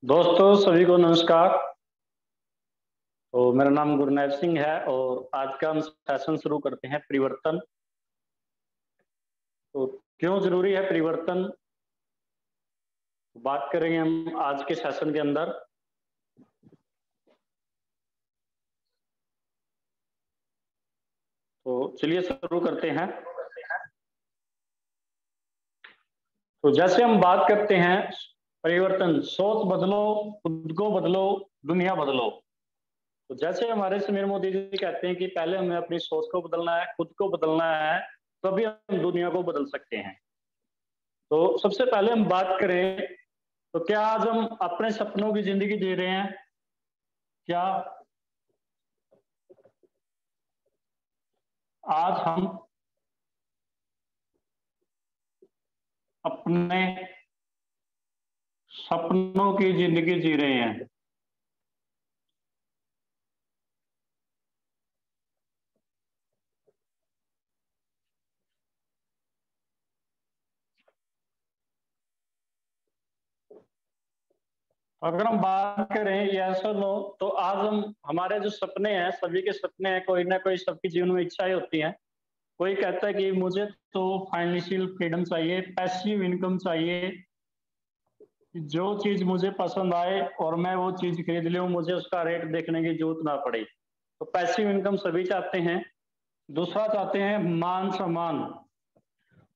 दोस्तों सभी को नमस्कार। तो मेरा नाम गुरनैब सिंह है और आज का हम सेशन शुरू करते हैं परिवर्तन। तो क्यों जरूरी है परिवर्तन, बात करेंगे हम आज के सेशन के अंदर। तो चलिए शुरू करते हैं। तो जैसे हम बात करते हैं परिवर्तन, सोच बदलो, खुद को बदलो, दुनिया बदलो। तो जैसे हमारे समीर मोदी जी कहते हैं कि पहले हमें अपनी सोच को बदलना है, खुद को बदलना है, तभी हम दुनिया को बदल सकते हैं। तो सबसे पहले हम बात करें तो क्या आज हम अपने सपनों की जिंदगी जी रहे हैं? क्या आज हम अपने सपनों की जिंदगी जी रहे हैं? अगर हम बात करें यस और नो, तो आज हम हमारे जो सपने हैं, सभी के सपने हैं, कोई ना कोई सबके जीवन में इच्छाएं होती हैं। कोई कहता है कि मुझे तो फाइनेंशियल फ्रीडम चाहिए, पैसिव इनकम चाहिए, जो चीज मुझे पसंद आए और मैं वो चीज खरीद लूं, मुझे उसका रेट देखने की जरूरत ना पड़े। तो पैसिव इनकम सभी चाहते हैं। दूसरा चाहते हैं मान सम्मान,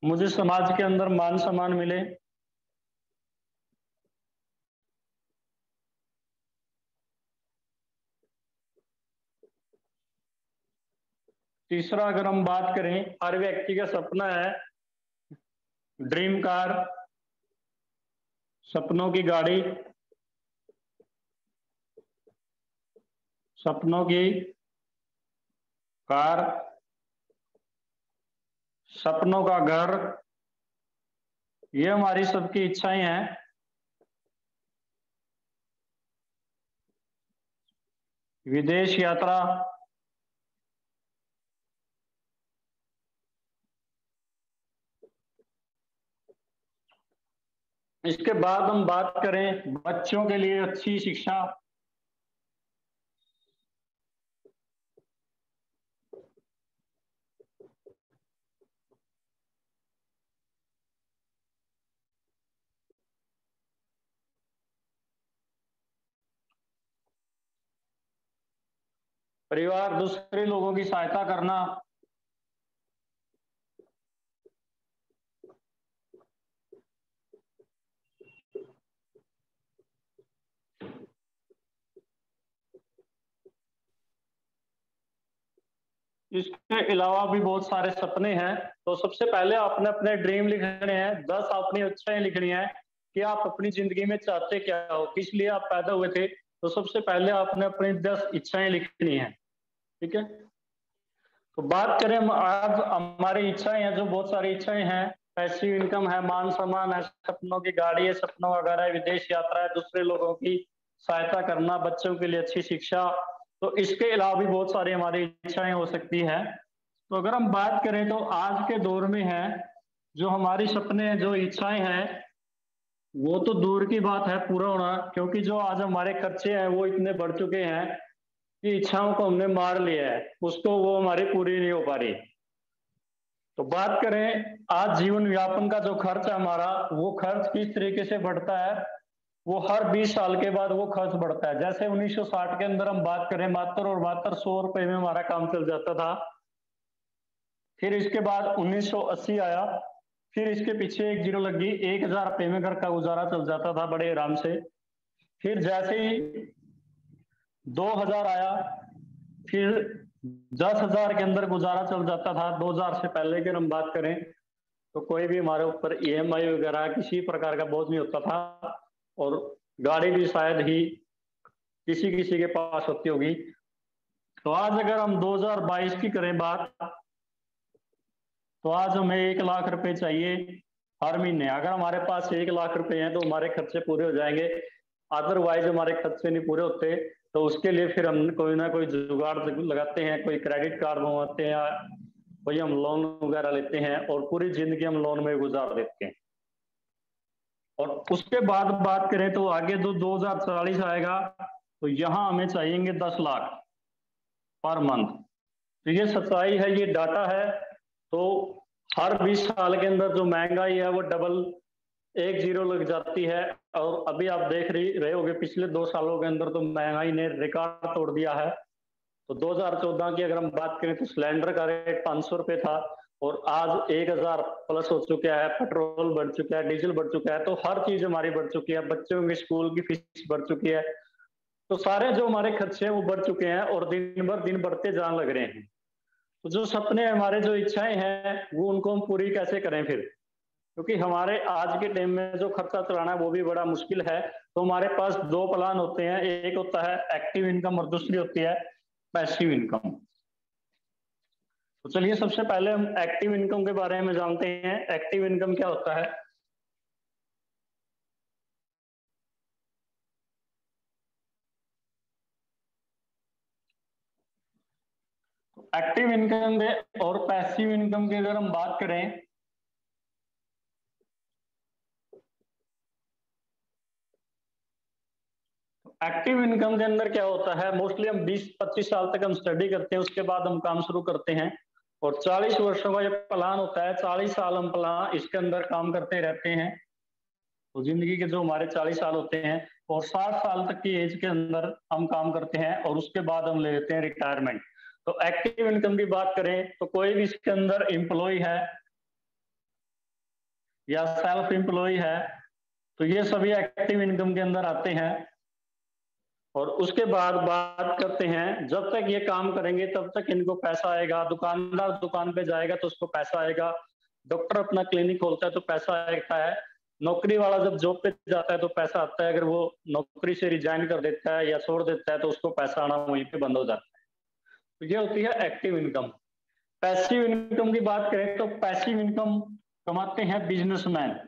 मुझे समाज के अंदर मान सम्मान मिले। तीसरा अगर हम बात करें, हर व्यक्ति का सपना है ड्रीम कार, सपनों की गाड़ी, सपनों की कार, सपनों का घर, ये हमारी सबकी इच्छाएं हैं। विदेश यात्रा, इसके बाद हम बात करें बच्चों के लिए अच्छी शिक्षा। परिवार, दूसरे लोगों की सहायता करना। इसके अलावा भी बहुत सारे सपने हैं। तो सबसे पहले आपने अपने ड्रीम लिखने हैं, 10 अपनी इच्छाएं लिखनी है कि आप अपनी जिंदगी में चाहते क्या हो, किस लिए आप पैदा हुए थे। तो सबसे पहले आपने अपनी 10 इच्छाएं लिखनी है। ठीक है। तो बात करें हम आज हमारी इच्छाएं हैं, जो बहुत सारी इच्छाएं हैं। पैसिव इनकम है, मान सम्मान है, सपनों की गाड़ी है, सपनों का घर है, विदेश यात्रा है, दूसरे लोगों की सहायता करना, बच्चों के लिए अच्छी शिक्षा। तो इसके अलावा भी बहुत सारी हमारी इच्छाएं हो सकती है। तो अगर हम बात करें तो आज के दौर में है जो हमारी सपने हैं, जो इच्छाएं हैं, वो तो दूर की बात है पूरा होना, क्योंकि जो आज हमारे खर्चे हैं वो इतने बढ़ चुके हैं कि इच्छाओं को हमने मार लिया है, उसको वो हमारी पूरी नहीं हो पा रही। तो बात करें आज जीवन यापन का जो खर्च है हमारा, वो खर्च किस तरीके से बढ़ता है। वो हर 20 साल के बाद वो खर्च बढ़ता है। जैसे 1960 के अंदर हम बात करें, मात्र और मात्र 100 रुपए में हमारा काम चल जाता था। फिर इसके बाद 1980 आया, फिर इसके पीछे एक जीरो लगी, 1000 रुपये में घर का गुजारा चल जाता था बड़े आराम से। फिर जैसे ही 2000 आया, फिर 10,000 के अंदर गुजारा चल जाता था। 2000 से पहले की हम बात करें तो कोई भी हमारे ऊपर ईएमआई वगैरह किसी प्रकार का बोझ नहीं होता था, और गाड़ी भी शायद ही किसी किसी के पास होती होगी। तो आज अगर हम 2022 की करें बात, तो आज हमें 1 लाख रुपए चाहिए हर महीने। अगर हमारे पास 1 लाख रुपए हैं तो हमारे खर्चे पूरे हो जाएंगे। अदरवाइज हमारे खर्चे नहीं पूरे होते, तो उसके लिए फिर हम कोई ना कोई जुगाड़ लगाते हैं, कोई क्रेडिट कार्ड बनवाते हैं, कोई हम लोन वगैरह लेते हैं और पूरी जिंदगी हम लोन में गुजार देते हैं। और उसके बाद बात करें तो आगे जो 2040 आएगा तो यहाँ हमें चाहिए 10 लाख पर मंथ। तो ये सच्चाई है, ये डाटा है। तो हर 20 साल के अंदर जो महंगाई है वो डबल, एक जीरो लग जाती है। और अभी आप देख रहे होगे पिछले 2 सालों के अंदर तो महंगाई ने रिकॉर्ड तोड़ दिया है। तो 2014 की अगर हम बात करें तो सिलेंडर का रेट 500 रुपये था और आज 1000 प्लस हो चुका है। पेट्रोल बढ़ चुका है, डीजल बढ़ चुका है, तो हर चीज हमारी बढ़ चुकी है। बच्चों की स्कूल की फीस बढ़ चुकी है। तो सारे जो हमारे खर्चे हैं वो बढ़ चुके हैं और दिन भर दिन बढ़ते जान लग रहे हैं। तो जो सपने हमारे, जो इच्छाएं हैं, वो उनको हम पूरी कैसे करें फिर? क्योंकि हमारे आज के टाइम में जो खर्चा चलाना है वो भी बड़ा मुश्किल है। तो हमारे पास 2 प्लान होते हैं, एक होता है एक्टिव इनकम और दूसरी होती है पैसिव इनकम। तो चलिए सबसे पहले हम एक्टिव इनकम के बारे में जानते हैं। एक्टिव इनकम क्या होता है? एक्टिव इनकम और पैसिव इनकम की अगर हम बात करें एक्टिव इनकम के अंदर क्या होता है, मोस्टली हम 20-25 साल तक हम स्टडी करते हैं, उसके बाद हम काम शुरू करते हैं और 40 वर्षों का ये प्लान होता है। 40 साल हम प्लान इसके अंदर काम करते रहते हैं। तो जिंदगी के जो हमारे 40 साल होते हैं और 60 साल तक की एज के अंदर हम काम करते हैं और उसके बाद हम ले लेते हैं रिटायरमेंट। तो एक्टिव इनकम की बात करें तो कोई भी इसके अंदर एम्प्लॉय है या सेल्फ एम्प्लॉय है तो ये सभी एक्टिव इनकम के अंदर आते हैं। और उसके बाद बात करते हैं, जब तक ये काम करेंगे तब तक इनको पैसा आएगा। दुकानदार दुकान पे जाएगा तो उसको पैसा आएगा। डॉक्टर अपना क्लिनिक खोलता है तो पैसा आता है। नौकरी वाला जब जॉब पे जाता है तो पैसा आता है। अगर वो नौकरी से रिजाइन कर देता है या छोड़ देता है तो उसको पैसा आना वहीं पे बंद हो जाता है। तो ये होती है एक्टिव इनकम। पैसिव इनकम की बात करें तो पैसिव इनकम कमाते हैं बिजनेसमैन।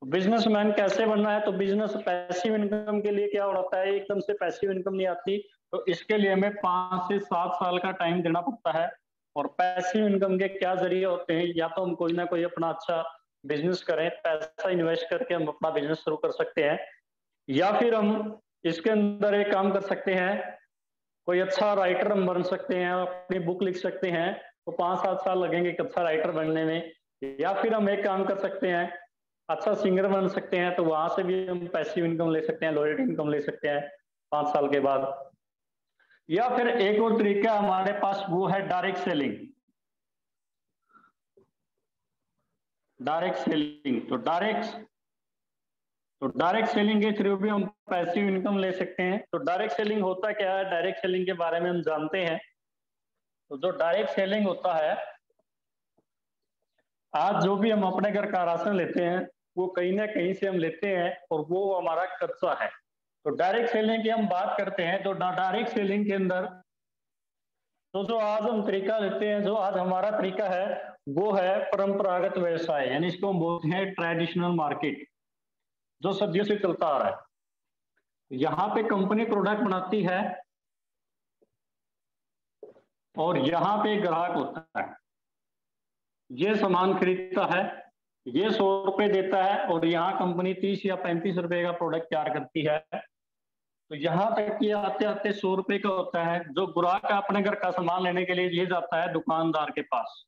बिजनेसमैन कैसे बनना है? तो बिजनेस पैसिव इनकम के लिए क्या होता है, एकदम से पैसिव इनकम नहीं आती। तो इसके लिए हमें 5 से 7 साल का टाइम देना पड़ता है। और पैसिव इनकम के क्या जरिए होते हैं, या तो हम कोई ना कोई अपना अच्छा बिजनेस करें, पैसा इन्वेस्ट करके हम अपना बिजनेस शुरू कर सकते हैं, या फिर हम इसके अंदर एक काम कर सकते हैं, कोई अच्छा राइटर हम बन सकते हैं, अपनी बुक लिख सकते हैं। तो 5-7 साल लगेंगे एक अच्छा राइटर बनने में। या फिर हम एक काम कर सकते हैं, अच्छा सिंगर बन सकते हैं, तो वहां से भी हम पैसिव इनकम ले सकते हैं, लॉयल्टी इनकम ले सकते हैं 5 साल के बाद। या फिर एक और तरीका हमारे पास वो है डायरेक्ट सेलिंग। तो डायरेक्ट सेलिंग के थ्रू भी हम पैसिव इनकम ले सकते हैं। तो डायरेक्ट सेलिंग होता क्या है, डायरेक्ट सेलिंग के बारे में हम जानते हैं। तो जो डायरेक्ट सेलिंग होता है, आज जो भी हम अपने घर का राशन लेते हैं वो कहीं ना कहीं से हम लेते हैं और वो हमारा खर्चा है। तो डायरेक्ट सेलिंग की हम बात करते हैं तो डायरेक्ट सेलिंग के अंदर तो जो आज हम तरीका लेते हैं, जो आज हमारा तरीका है वो है परंपरागत व्यवसाय, यानी इसको हम बोलते हैं ट्रेडिशनल मार्केट, जो सदियों से चलता आ रहा है। यहाँ पे कंपनी प्रोडक्ट बनाती है और यहाँ पे ग्राहक होता है, ये सामान खरीदता है, ये 100 रुपए देता है और यहाँ कंपनी 30 या 35 रुपए का प्रोडक्ट तैयार करती है। तो यहाँ तक कि आते आते 100 रुपए का होता है। जो ग्राहक अपने घर का सामान लेने के लिए ये जाता है दुकानदार के पास,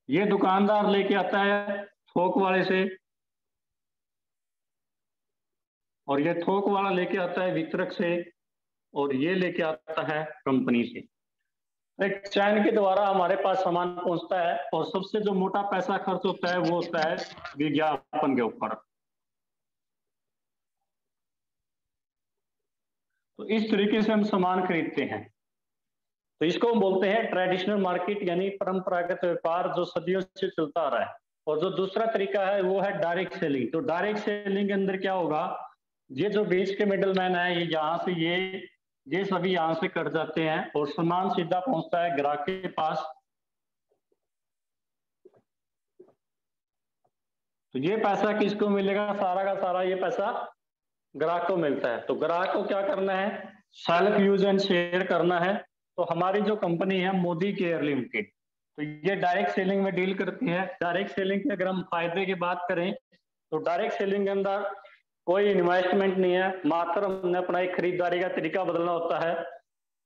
ये दुकानदार लेके आता है थोक वाले से और ये थोक वाला लेके आता है वितरक से और ये लेके आता है कंपनी से। एक चैन के द्वारा हमारे पास सामान पहुंचता है और सबसे जो मोटा पैसा खर्च होता है वो होता है विज्ञापन के ऊपर। तो इस तरीके से हम सामान खरीदते हैं। तो इसको हम बोलते हैं ट्रेडिशनल मार्केट, यानी परंपरागत व्यापार जो सदियों से चलता आ रहा है। और जो दूसरा तरीका है वो है डायरेक्ट सेलिंग। तो डायरेक्ट सेलिंग के अंदर क्या होगा, ये जो बीच के मिडल मैन है, ये यहाँ से ये सभी यहाँ से कट जाते हैं और सामान सीधा पहुंचता है ग्राहक के पास। तो ये पैसा किसको मिलेगा, सारा का सारा ये पैसा ग्राहक को मिलता है। तो ग्राहक को क्या करना है, सेल्फ यूज एंड शेयर करना है। तो हमारी जो कंपनी है मोदी केयर लिमिटेड, तो ये डायरेक्ट सेलिंग में डील करती है। डायरेक्ट सेलिंग के अगर हम फायदे की बात करें तो डायरेक्ट सेलिंग के अंदर कोई इन्वेस्टमेंट नहीं है, मात्र हमने अपना एक खरीदारी का तरीका बदलना होता है।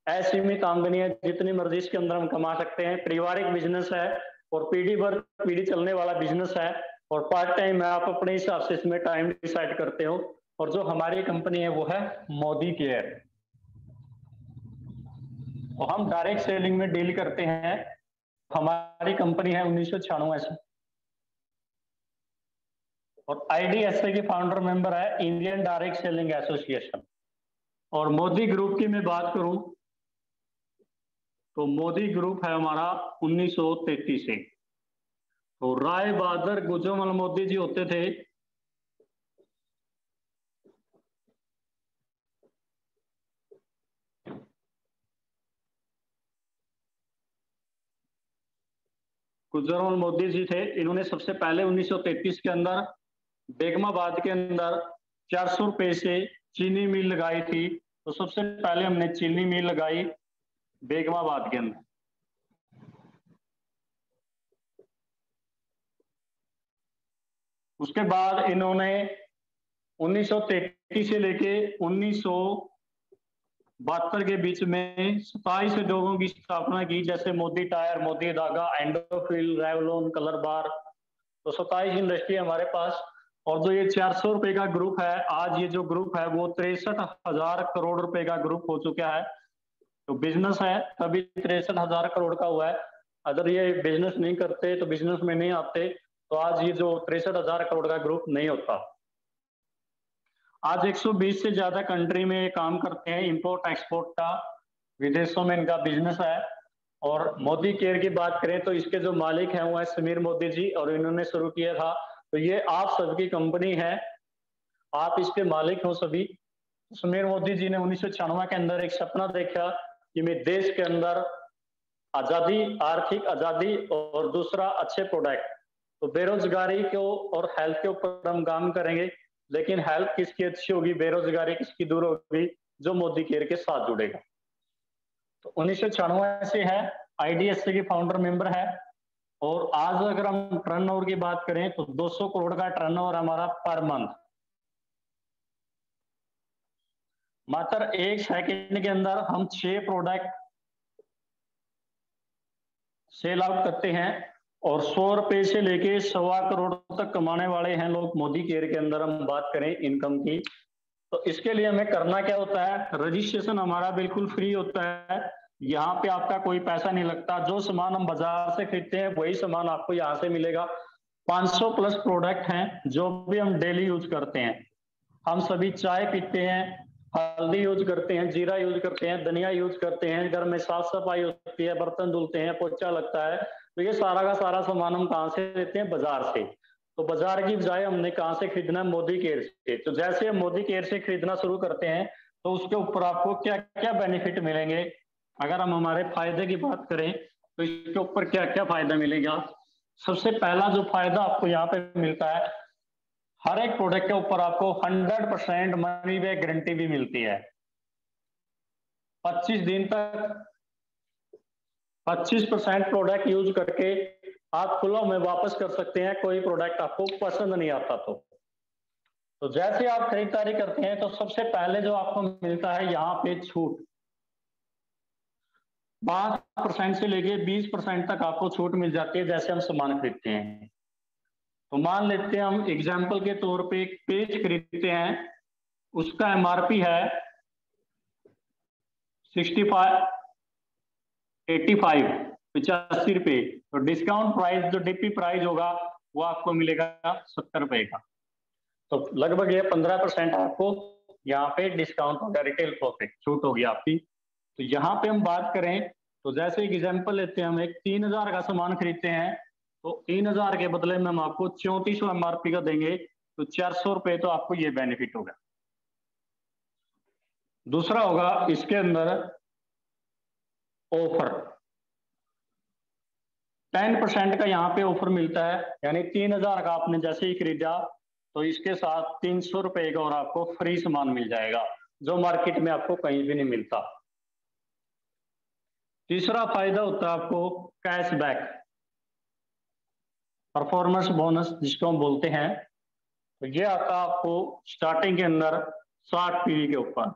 असीमित आमदनी है, जितनी मर्जी इसके अंदर हम कमा सकते हैं। पारिवारिक बिजनेस है और पीढ़ी भर पीढ़ी चलने वाला बिजनेस है, और पार्ट टाइम है, आप अपने हिसाब से इसमें टाइम डिसाइड करते हो। और जो हमारी कंपनी है वो है मोदी केयर। तो हम डायरेक्ट सेलिंग में डील करते हैं। हमारी कंपनी है 1996 से, और IDSA के फाउंडर मेंबर है इंडियन डायरेक्ट सेलिंग एसोसिएशन। और मोदी ग्रुप की मैं बात करूं तो मोदी ग्रुप है हमारा 1933 से। तो राय बहादुर गुजरावाल मोदी जी होते थे। गुजरावाल मोदी जी थे, इन्होंने सबसे पहले 1933 के अंदर बेगमाबाद के अंदर 400 रुपए से चीनी मिल लगाई थी। तो सबसे पहले हमने चीनी मिल लगाई बेगमाबाद के अंदर। उसके बाद इन्होंने 1933 से लेके 1972 के बीच में 27 उद्योगों की स्थापना की, जैसे मोदी टायर, मोदी धागा, एंडोफिल, रेवलॉन, कलर बार। तो 27 इंडस्ट्री हमारे पास। और जो ये 400 रुपए का ग्रुप है, आज ये जो ग्रुप है वो 63,000 करोड़ रुपए का ग्रुप हो चुका है। तो बिजनेस है तभी 63,000 करोड़ का हुआ है। अगर ये बिजनेस नहीं करते, तो बिजनेस में नहीं आते, तो आज ये जो 63,000 करोड़ का ग्रुप नहीं होता। आज 120 से ज्यादा कंट्री में काम करते हैं, इंपोर्ट एक्सपोर्ट का, विदेशों में इनका बिजनेस है। और मोदी केयर की बात करें तो इसके जो मालिक हैं वो है समीर मोदी जी, और इन्होंने शुरू किया था। तो ये आप सबकी कंपनी है, आप इसके मालिक हो सभी। समीर मोदी जी ने 1996 के अंदर एक सपना देखा कि मैं देश के अंदर आजादी, आर्थिक आजादी, और दूसरा अच्छे प्रोडक्ट। तो बेरोजगारी को और हेल्थ के ऊपर हम काम करेंगे, लेकिन हेल्थ किसकी अच्छी होगी, बेरोजगारी किसकी दूर होगी, जो मोदी केयर के साथ जुड़ेगा। तो 1996 से है, IDSA के फाउंडर मेंबर है। और आज अगर हम टर्नओवर की बात करें तो 200 करोड़ का टर्नओवर हमारा पर मंथ। मात्र 1 सेकंड के अंदर हम 6 प्रोडक्ट सेल आउट करते हैं, और 100 रुपए से लेके 1.25 करोड़ तक कमाने वाले हैं लोग मोदी केयर के अंदर। हम बात करें इनकम की, तो इसके लिए हमें करना क्या होता है, रजिस्ट्रेशन हमारा बिल्कुल फ्री होता है। यहाँ पे आपका कोई पैसा नहीं लगता। जो सामान हम बाजार से खरीदते हैं वही सामान आपको यहाँ से मिलेगा। 500 प्लस प्रोडक्ट हैं जो भी हम डेली यूज करते हैं। हम सभी चाय पीते हैं, हल्दी यूज करते हैं, जीरा यूज करते हैं, धनिया यूज करते हैं, घर में साफ सफाई होती है, बर्तन धुलते हैं, पोछा लगता है। तो ये सारा का सारा सामान हम कहाँ से लेते हैं, बाजार से। तो बाजार की बजाय हमने कहाँ से खरीदना है, मोदी केयर से। तो जैसे हम मोदी केयर से खरीदना शुरू करते हैं तो उसके ऊपर आपको क्या क्या बेनिफिट मिलेंगे। अगर हम हमारे फायदे की बात करें तो इसके ऊपर क्या क्या फायदा मिलेगा। सबसे पहला जो फायदा आपको यहाँ पे मिलता है, हर एक प्रोडक्ट के ऊपर आपको 100% मनी बैक गारंटी भी मिलती है। 25 दिन तक 25% प्रोडक्ट यूज करके आप खुला में वापस कर सकते हैं, कोई प्रोडक्ट आपको पसंद नहीं आता तो जैसे आप खरीदारी करते हैं तो सबसे पहले जो आपको मिलता है यहाँ पे छूट। 5% से लेके 20% तक आपको छूट मिल जाती है जैसे हम सामान खरीदते हैं। तो मान लेते हैं हम एग्जाम्पल के तौर पे एक पेज खरीदते हैं, उसका MRP है 65 85 रुपए। तो डिस्काउंट प्राइस जो DP प्राइस होगा वो आपको मिलेगा 70 रुपए का। तो लगभग ये 15% आपको यहाँ पे डिस्काउंट होगा, रिटेल प्रॉफिट छूट होगी आपकी। तो यहाँ पे हम बात करें तो जैसे एग्जाम्पल लेते हैं, हम एक 3000 का सामान खरीदते हैं तो 3000 के बदले में हम आपको 3400 MRP का देंगे, तो 400 रुपए तो आपको ये बेनिफिट होगा। दूसरा होगा इसके अंदर ऑफर, 10% का यहाँ पे ऑफर मिलता है। यानी 3000 का आपने जैसे ही खरीदा तो इसके साथ 300 रुपए का और आपको फ्री सामान मिल जाएगा, जो मार्केट में आपको कहीं भी नहीं मिलता। तीसरा फायदा होता है आपको कैशबैक, परफॉर्मेंस बोनस जिसको हम बोलते हैं। तो ये आता है आपको स्टार्टिंग के अंदर 60 पीवी के ऊपर।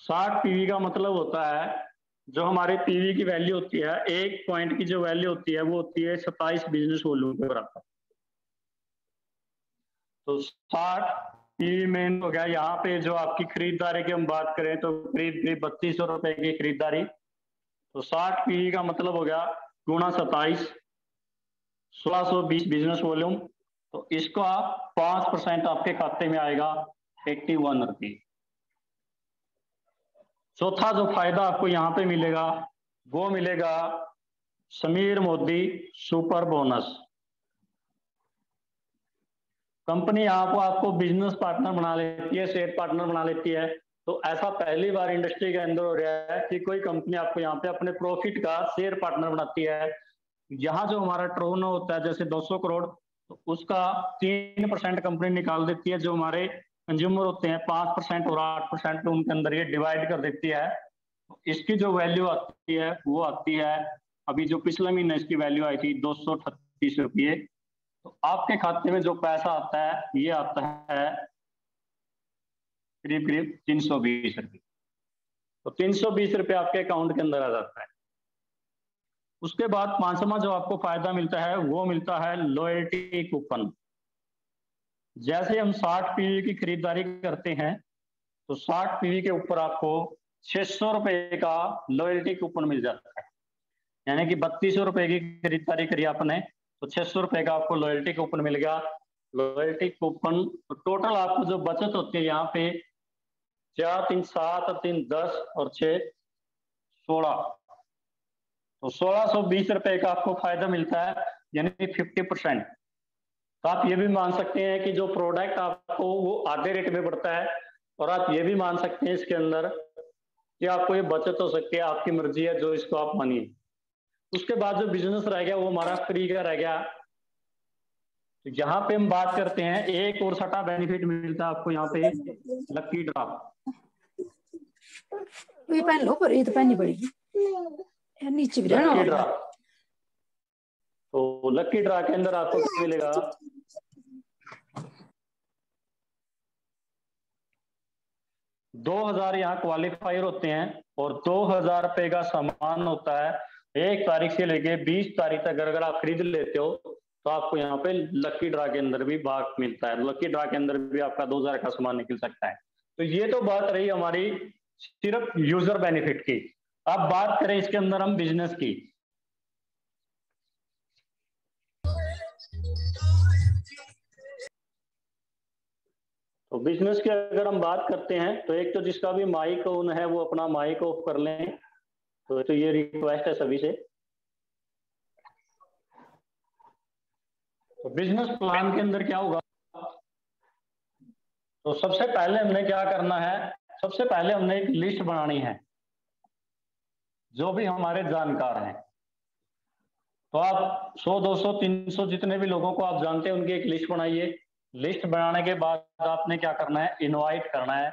60 पीवी का मतलब होता है जो हमारे पीवी की वैल्यू होती है, एक पॉइंट की जो वैल्यू होती है वो होती है 27 बिजनेस वॉल्यूम के बराबर। तो 60 पीवी मेन हो गया। यहाँ पे जो आपकी खरीदारी की हम बात करें तो करीब 3200 रुपए की खरीदारी। तो 60 पीवी का मतलब हो गया गुणा 27, 1620 बिजनेस वॉल्यूम। तो इसको आप 5% आपके खाते में आएगा 81 रुपये। चौथा जो फायदा आपको यहाँ पे मिलेगा वो मिलेगा Sameer Modi super bonus. Company यहाँ को आपको बिजनेस पार्टनर बना लेती है, शेयर पार्टनर बना लेती है। तो ऐसा पहली बार इंडस्ट्री के अंदर हो रहा है कि कोई कंपनी आपको यहाँ पे अपने प्रॉफिट का शेयर पार्टनर बनाती है। यहाँ जो हमारा टर्न होता है जैसे 200 करोड़, तो उसका 3% कंपनी निकाल देती है। जो हमारे कंज्यूमर होते हैं 5% और 8% उनके अंदर ये डिवाइड कर देती है। इसकी जो वैल्यू आती है वो आती है, अभी जो पिछले महीने इसकी वैल्यू आई थी 238 रुपये। तो आपके खाते में जो पैसा आता है ये आता है करीब करीब 320 रुपये। तो 320 रुपये आपके अकाउंट के अंदर आ जाता है। उसके बाद पांचवा जो आपको फायदा मिलता है वो मिलता है लॉयल्टी कूपन। जैसे हम 60 पीवी की खरीदारी करते हैं तो 60 पीवी के ऊपर आपको 600 रुपए का लॉयल्टी कूपन मिल जाता है। यानी कि 3200 रुपए की खरीदारी करी आपने तो 600 रुपए का आपको लॉयल्टी कूपन मिल गया। लॉयल्टी कूपन तो टोटल आपको जो बचत होती है यहाँ पे 4 3 7 3 10 और 6 16, तो 1620 रुपए का आपको फायदा मिलता है, यानी 50%। तो आप ये भी मान सकते हैं कि जो प्रोडक्ट आपको वो आधे रेट में पड़ता है, और आप ये भी मान सकते हैं इसके अंदर कि आपको ये बचत हो सकती है, आपकी मर्जी है जो इसको आप मानिए। उसके बाद जो बिजनेस रह गया वो हमारा फ्री का रह गया। तो यहाँ पे हम बात करते हैं एक और सटा बेनिफिट मिलता है आपको यहाँ पे, लकी ड्रा। ये पहन लो, पर ये तो पहननी पड़ेगी नीचे भी रहना। लकी ड्रा, तो लकी ड्रा के अंदर आपको क्या मिलेगा, 2000 यहाँ क्वालिफायर होते हैं और 2000 रुपए का सामान होता है। 1 तारीख से लेके 20 तारीख तक अगर आप खरीद लेते हो तो आपको यहाँ पे लकी ड्रा के अंदर भी भाग मिलता है। लकी ड्रा के अंदर भी आपका 2000 का सामान निकल सकता है। तो ये तो बात रही हमारी सिर्फ यूजर बेनिफिट की। अब बात करें इसके अंदर हम बिजनेस की। तो बिजनेस की अगर हम बात करते हैं तो एक तो जिसका भी माइक ऑन है वो अपना माइक ऑफ कर लें। तो ये रिक्वेस्ट है सभी से। तो बिजनेस प्लान के अंदर क्या होगा, तो सबसे पहले हमने क्या करना है, सबसे पहले हमने एक लिस्ट बनानी है जो भी हमारे जानकार हैं। तो आप 100 200 300 जितने भी लोगों को आप जानते हैं उनकी एक लिस्ट बनाइए। लिस्ट बनाने के बाद आपने क्या करना है, इनवाइट करना है।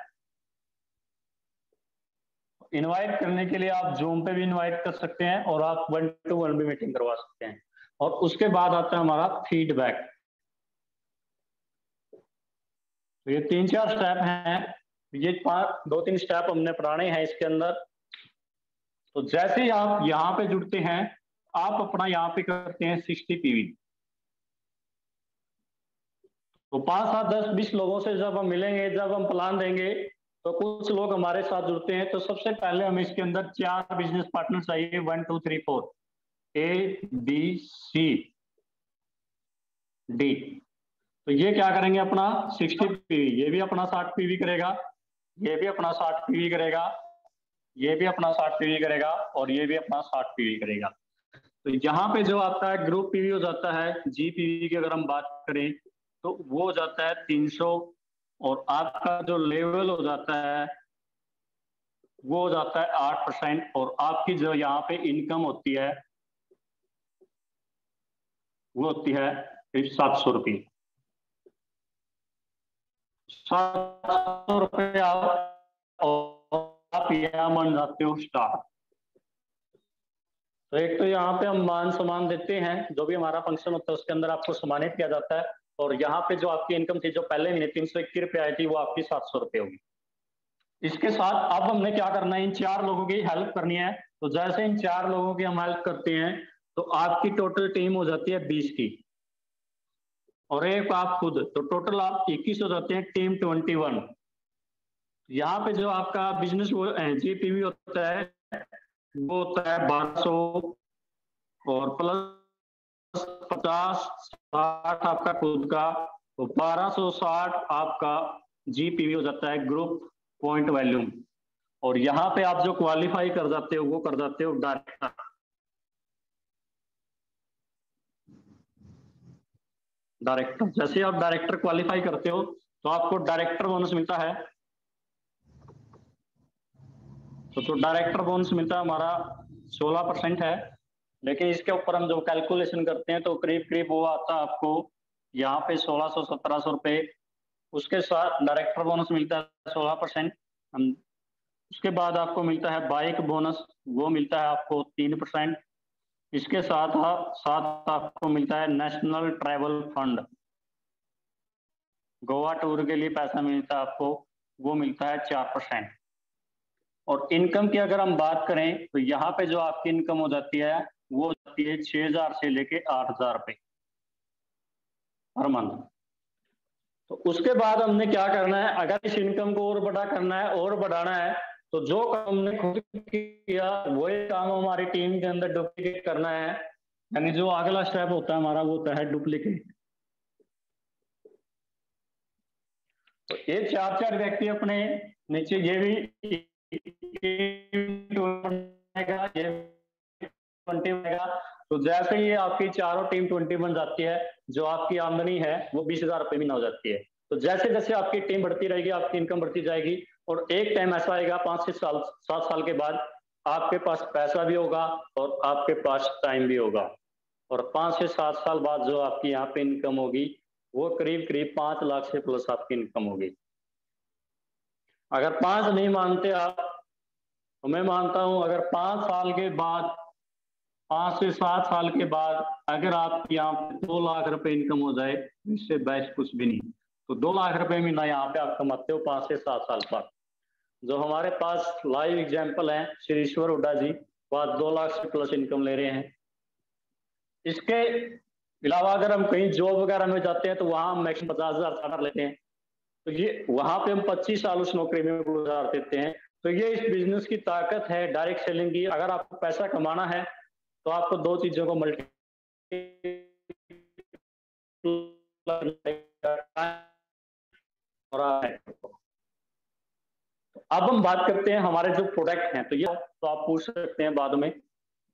इनवाइट करने के लिए आप जूम पे भी इनवाइट कर सकते हैं और आप 1-to-1 भी मीटिंग करवा सकते हैं। और उसके बाद आता है हमारा फीडबैक। तो ये 3-4 स्टेप हैं, ये 2-3 स्टेप हमने पढ़ाने हैं इसके अंदर। तो जैसे ही आप यहाँ पे जुड़ते हैं आप अपना यहाँ पे करते हैं 60 पीवी। तो 5 7 10 20 लोगों से जब हम मिलेंगे, जब हम प्लान देंगे तो कुछ लोग हमारे साथ जुड़ते हैं। तो सबसे पहले हमें इसके अंदर 4 बिजनेस पार्टनर चाहिए, 1 2 3 4 ABCD। तो ये क्या करेंगे, अपना 60 पीवी, ये भी अपना 60 पीवी करेगा, ये भी अपना 60 पीवी करेगा, ये भी अपना 60 पीवी करेगा और ये भी अपना 60 पीवी करेगा। तो यहाँ पे जो आता है ग्रुप पीवी हो जाता है, GPV की अगर हम बात करें तो वो हो जाता है 300 और आपका जो लेवल हो जाता है वो हो जाता है 8% और आपकी जो यहाँ पे इनकम होती है वो होती है 700 रुपये। 700 रुपये आप यहाँ मान जाते हो स्टार। तो एक तो यहाँ पे हम मान सम्मान देते हैं, जो भी हमारा फंक्शन होता है उसके अंदर आपको सम्मानित किया जाता है। और यहाँ पे जो आपकी इनकम थी जो पहले महीने 321 रुपये आई थी, वो आपकी 700 रुपये होगी। इसके साथ अब हमने क्या करना है, इन 4 लोगों की हेल्प करनी है। तो जैसे इन 4 लोगों की हम हेल्प करते हैं तो आपकी टोटल टीम हो जाती है 20 की, और एक आप खुद, तो टोटल आप 21 हो जाते हैं, टीम 21। यहाँ पे जो आपका बिजनेस वो जीपीवी होता है वो होता है 1200, और प्लस 50 60 आपका खुद का, तो 1260 आपका जीपीवी हो जाता है, ग्रुप पॉइंट वैल्यूम। और यहाँ पे आप जो क्वालिफाई कर जाते हो वो कर जाते हो डायरेक्टर। डायरेक्टर जैसे आप डायरेक्टर क्वालिफाई करते हो तो आपको डायरेक्टर बोनस मिलता है। तो डायरेक्टर बोनस मिलता है हमारा 16% है, लेकिन इसके ऊपर हम जो कैलकुलेशन करते हैं तो करीब करीब वो आता है आपको यहाँ पे 1600-1700 रुपये। उसके साथ डायरेक्टर बोनस मिलता है 16%। हम उसके बाद आपको मिलता है बाइक बोनस, वो मिलता है आपको 3%। इसके साथ आपको मिलता है national travel fund, Goa tour के लिए पैसा मिलता है आपको, वो मिलता है 4%। और इनकम की अगर हम बात करें तो यहाँ पे जो आपकी इनकम हो जाती है वो हो जाती है 6000 से लेके 8000 रुपये हर मंथ। तो उसके बाद हमने क्या करना है, अगर इस इनकम को और बड़ा करना है और बढ़ाना है तो जो काम हमने खुद किया वही काम हमारी टीम के अंदर डुप्लीकेट करना है। यानी जो अगला स्टेप होता है हमारा वो होता है डुप्लीकेट। तो ये 4 व्यक्ति अपने नीचे ये भी ये 20 बनेगा। तो जैसे ही आपकी चारों टीम 20 बन जाती है, जो आपकी आमदनी है वो 20,000 रुपये महीना हो जाती है। तो जैसे जैसे आपकी टीम बढ़ती रहेगी आपकी इनकम बढ़ती जाएगी, और एक टाइम ऐसा आएगा 5 से 7 साल के बाद आपके पास पैसा भी होगा और आपके पास टाइम भी होगा। और 5 से 7 साल बाद जो आपकी यहाँ पे इनकम होगी वो करीब करीब 5 लाख से प्लस आपकी इनकम होगी। अगर 5 नहीं मानते आप तो मैं मानता हूं अगर 5 साल के बाद, 5 से 7 साल के बाद अगर आपकी यहाँ पे 2 लाख रुपए इनकम हो जाए, इससे बेस्ट कुछ भी नहीं। तो 2 लाख रुपए महीना यहाँ पे आप कमाते हो 5 से 7 साल बाद। जो हमारे पास लाइव एग्जाम्पल है श्रीश्वर हुड्डा जी, वह 2 लाख से प्लस इनकम ले रहे हैं। इसके अलावा अगर हम कहीं जॉब वगैरह में जाते हैं तो वहां हम मैक्सिमम 50,000 सैलरी लेते हैं। तो ये वहां पे हम 25 साल उस नौकरी में गुजार देते हैं। तो ये इस बिजनेस की ताकत है डायरेक्ट सेलिंग की। अगर आपको पैसा कमाना है तो आपको 2 चीजों को मल्टी अब हम बात करते हैं हमारे जो प्रोडक्ट हैं। तो ये तो आप पूछ सकते हैं बाद में,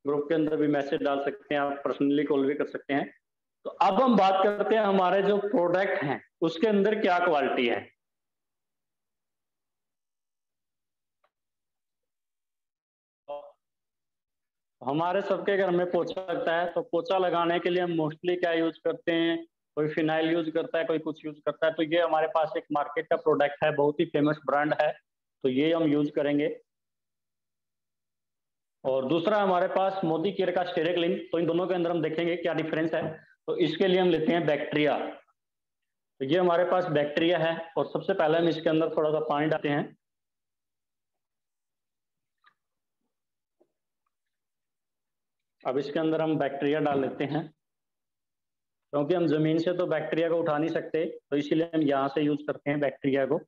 ग्रुप के अंदर भी मैसेज डाल सकते हैं, आप पर्सनली कॉल भी कर सकते हैं। तो अब हम बात करते हैं हमारे जो प्रोडक्ट हैं उसके अंदर क्या क्वालिटी है। हमारे सबके घर में पोछा लगता है, तो पोछा लगाने के लिए हम मोस्टली क्या यूज करते हैं, कोई फिनाइल यूज करता है, कोई कुछ यूज करता है। तो ये हमारे पास एक मार्केट का प्रोडक्ट है, बहुत ही फेमस ब्रांड है, तो ये हम यूज करेंगे। और दूसरा हमारे पास मोदी केयर का स्टेरिक्लिन। तो इन दोनों के अंदर हम देखेंगे क्या डिफरेंस है। तो इसके लिए हम लेते हैं बैक्टीरिया। तो ये हमारे पास बैक्टीरिया है, और सबसे पहले हम इसके अंदर थोड़ा सा पानी डालते हैं। अब इसके अंदर हम बैक्टीरिया डाल लेते हैं, क्योंकि हम जमीन से तो बैक्टीरिया को उठा नहीं सकते, तो इसीलिए हम यहाँ से यूज करते हैं बैक्टीरिया को।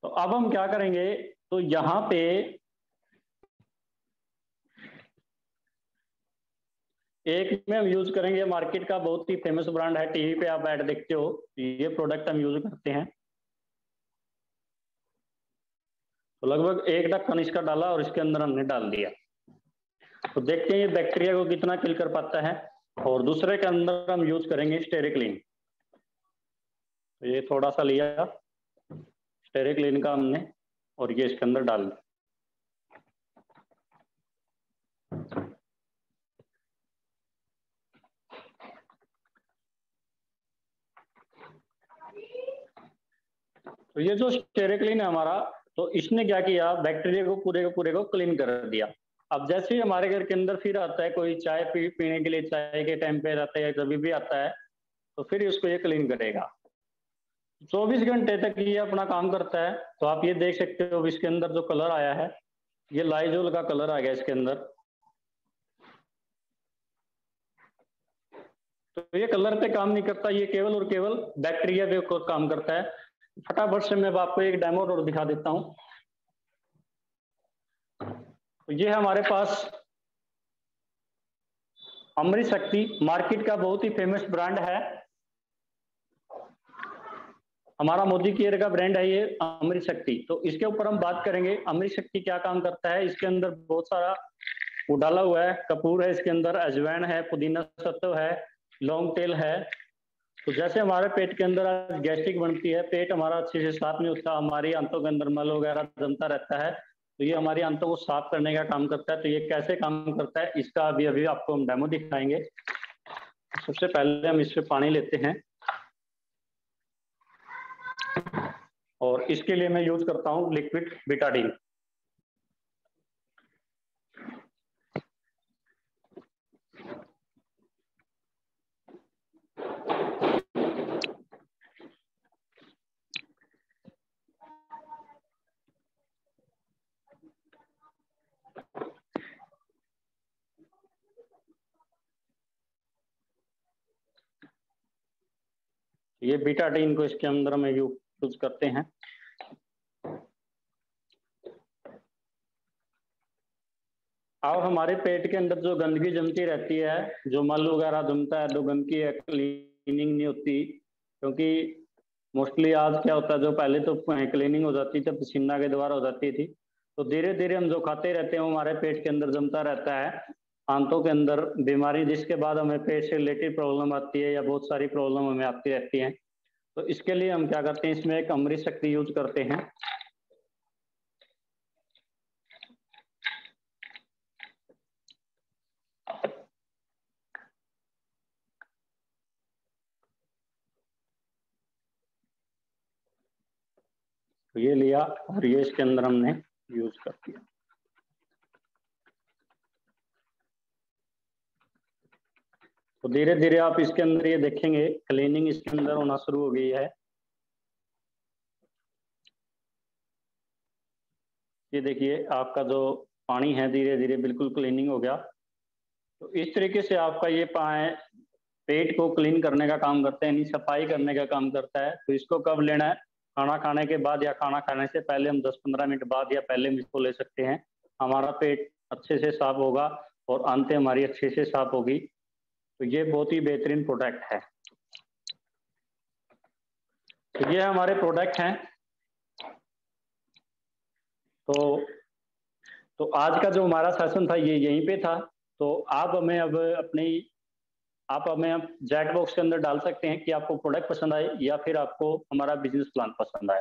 तो अब हम क्या करेंगे, तो यहाँ पे एक में हम यूज करेंगे मार्केट का बहुत ही फेमस ब्रांड है, टीवी पे आप ऐड देखते हो, ये प्रोडक्ट हम यूज करते हैं। तो लगभग 1 ढक्कन इसका डाला और इसके अंदर हमने डाल दिया। तो देखते हैं ये बैक्टीरिया को कितना किल कर पाता है। और दूसरे के अंदर हम यूज करेंगे स्टेरिक्लिन। तो ये थोड़ा सा लिया स्टेरिक्लिन का हमने, और ये इसके अंदर डाल दिया। तो ये जो स्टेरिक्लिन है हमारा, तो इसने क्या किया, बैक्टीरिया को पूरे को क्लीन कर दिया। अब जैसे ही हमारे घर के अंदर फिर आता है कोई चाय पीने के लिए, चाय के टाइम पे आता है या कभी भी आता है, तो फिर इसको ये क्लीन करेगा। 24 घंटे तक ये अपना काम करता है। तो आप ये देख सकते हो इसके अंदर जो कलर आया है, ये लाइजोल का कलर आ गया इसके अंदर। तो ये कलर पे काम नहीं करता, ये केवल और केवल बैक्टीरिया पे काम करता है। फटाफट से मैं आपको एक डेमो और दिखा देता हूं। तो ये है हमारे पास अमृत शक्ति, मार्केट का बहुत ही फेमस ब्रांड है, हमारा मोदी केयर का ब्रांड है ये अमृत शक्ति। तो इसके ऊपर हम बात करेंगे अमृत शक्ति क्या काम करता है। इसके अंदर बहुत सारा वो डाला हुआ है, कपूर है इसके अंदर, अजवाइन है, पुदीना सत्व है, लौंग तेल है। तो जैसे हमारे पेट के अंदर गैस्ट्रिक बनती है, पेट हमारा अच्छे से साफ नहीं होता, हमारी आंतों के अंदर मल वगैरह जमता रहता है, तो ये हमारी आंतों को साफ करने का काम करता है। तो ये कैसे काम करता है इसका अभी आपको हम डेमो दिखाएंगे। सबसे पहले हम इससे पानी लेते हैं और इसके लिए मैं यूज करता हूं लिक्विड बिटाडीन। ये बिटाडीन को इसके अंदर में यूज करते हैं। और हमारे पेट के अंदर जो गंदगी जमती रहती है, जो मल वगैरह जमता है, जो गंदगी है, क्लीनिंग नहीं होती, क्योंकि मोस्टली आज क्या होता है, जो पहले तो क्लीनिंग हो जाती थी, पसीना के द्वारा हो जाती थी, तो धीरे धीरे हम जो खाते रहते हैं वो हमारे पेट के अंदर जमता रहता है, आंतों के अंदर बीमारी, जिसके बाद हमें पेट से रिलेटेड प्रॉब्लम आती है या बहुत सारी प्रॉब्लम हमें आती रहती हैं। तो इसके लिए हम क्या करते हैं, इसमें एक अमृत शक्ति यूज करते हैं। तो ये लिया और ये इसके अंदर हमने यूज कर दिया। तो धीरे धीरे आप इसके अंदर ये देखेंगे क्लीनिंग इसके अंदर होना शुरू हो गई है। ये देखिए आपका जो पानी है धीरे धीरे बिल्कुल क्लीनिंग हो गया। तो इस तरीके से आपका ये पेट को क्लीन करने का काम करता है, यानी सफाई करने का काम करता है। तो इसको कब लेना है, खाना खाने के बाद या खाना खाने से पहले, हम 10-15 मिनट बाद या पहले हम इसको ले सकते हैं। हमारा पेट अच्छे से साफ होगा और आंतें हमारी अच्छे से साफ होगी। तो ये बहुत ही बेहतरीन प्रोडक्ट है। तो ये हमारे प्रोडक्ट हैं। तो आज का जो हमारा सेशन था ये यहीं पे था। तो आप हमें अब चैट बॉक्स के अंदर डाल सकते हैं कि आपको प्रोडक्ट पसंद आए या फिर आपको हमारा बिजनेस प्लान पसंद आए।